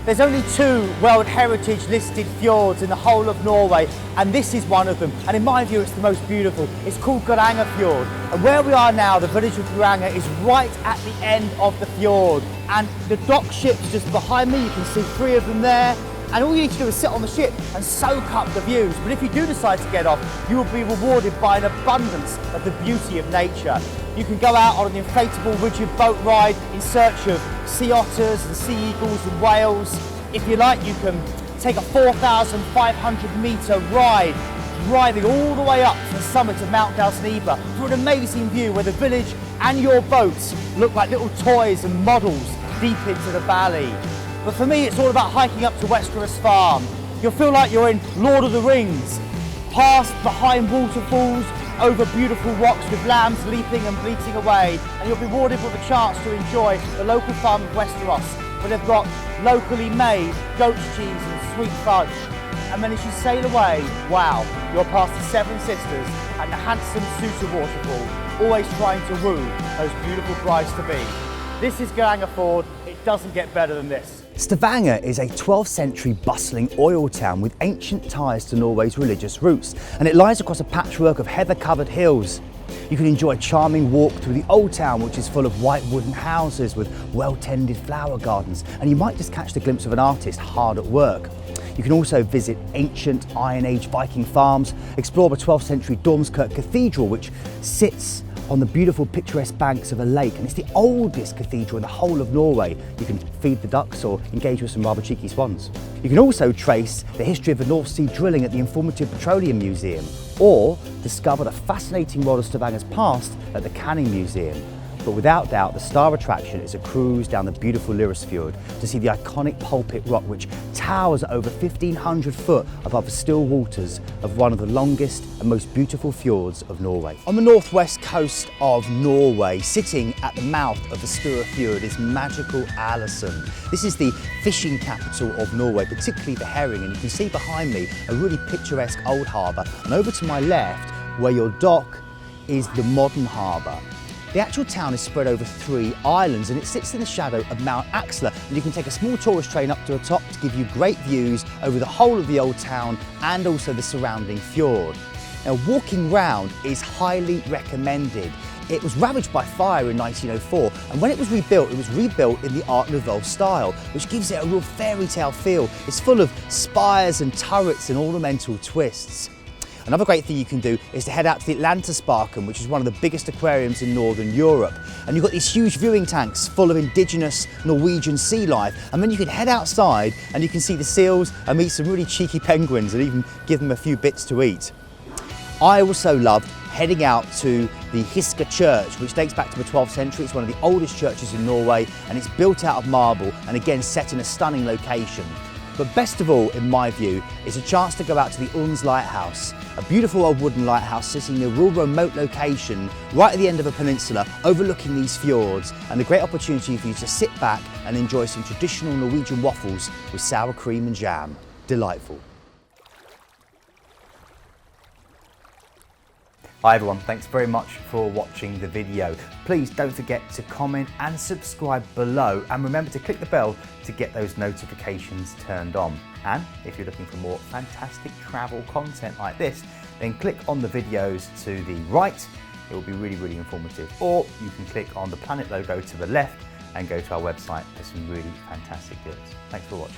There's only 2 World Heritage listed fjords in the whole of Norway, and this is one of them. And in my view, it's the most beautiful. It's called Geiranger Fjord. And where we are now, the village of Geiranger, is right at the end of the fjord. And the dock ships just behind me, you can see 3 of them there. And all you need to do is sit on the ship and soak up the views. But if you do decide to get off, you will be rewarded by an abundance of the beauty of nature. You can go out on an inflatable rigid boat ride in search of sea otters and sea eagles and whales. If you like, you can take a 4,500 metre ride, driving all the way up to the summit of Mount Dalsniba for an amazing view where the village and your boats look like little toys and models deep into the valley. But for me, it's all about hiking up to Westeros Farm. You'll feel like you're in Lord of the Rings, past behind waterfalls, over beautiful rocks with lambs leaping and bleating away, and you'll be rewarded with a chance to enjoy the local farm of Westeros, where they've got locally made goat's cheese and sweet fudge. And then as you sail away, wow, you're past the Seven Sisters and the handsome Susa waterfall, always trying to woo those beautiful brides-to-be. This is Geiranger Fjord. It doesn't get better than this. Stavanger is a 12th century bustling oil town with ancient ties to Norway's religious roots, and it lies across a patchwork of heather-covered hills. You can enjoy a charming walk through the old town, which is full of white wooden houses with well-tended flower gardens, and you might just catch the glimpse of an artist hard at work. You can also visit ancient Iron Age Viking farms, explore the 12th century Dormskirk Cathedral, which sits on the beautiful picturesque banks of a lake, and it's the oldest cathedral in the whole of Norway. You can feed the ducks or engage with some rather cheeky swans. You can also trace the history of the North Sea drilling at the informative Petroleum Museum, or discover the fascinating world of Stavanger's past at the Canning Museum. But without doubt, the star attraction is a cruise down the beautiful Fjord to see the iconic Pulpit Rock, which towers over 1,500 foot above the still waters of one of the longest and most beautiful fjords of Norway. On the northwest coast of Norway, sitting at the mouth of the Fjord, is magical Alesund. This is the fishing capital of Norway, particularly for herring, and you can see behind me a really picturesque old harbour, and over to my left, where your dock, is the modern harbour. The actual town is spread over 3 islands, and it sits in the shadow of Mount Axler, and you can take a small tourist train up to the top to give you great views over the whole of the old town and also the surrounding fjord. Now, walking round is highly recommended. It was ravaged by fire in 1904, and when it was rebuilt in the Art Nouveau style, which gives it a real fairy tale feel. It's full of spires and turrets and ornamental twists. Another great thing you can do is to head out to the Atlantisparken, which is one of the biggest aquariums in Northern Europe. And you've got these huge viewing tanks full of indigenous Norwegian sea life. And then you can head outside and you can see the seals and meet some really cheeky penguins and even give them a few bits to eat. I also loved heading out to the Hiska Church, which dates back to the 12th century. It's one of the oldest churches in Norway, and it's built out of marble and again set in a stunning location. But best of all, in my view, is a chance to go out to the Unds Lighthouse, a beautiful old wooden lighthouse sitting in a real remote location right at the end of a peninsula overlooking these fjords, and a great opportunity for you to sit back and enjoy some traditional Norwegian waffles with sour cream and jam. Delightful. Hi everyone, thanks very much for watching the video. Please don't forget to comment and subscribe below, and remember to click the bell to get those notifications turned on. And if you're looking for more fantastic travel content like this, then click on the videos to the right. It will be really informative. Or you can click on the planet logo to the left and go to our website for some really fantastic deals. Thanks for watching.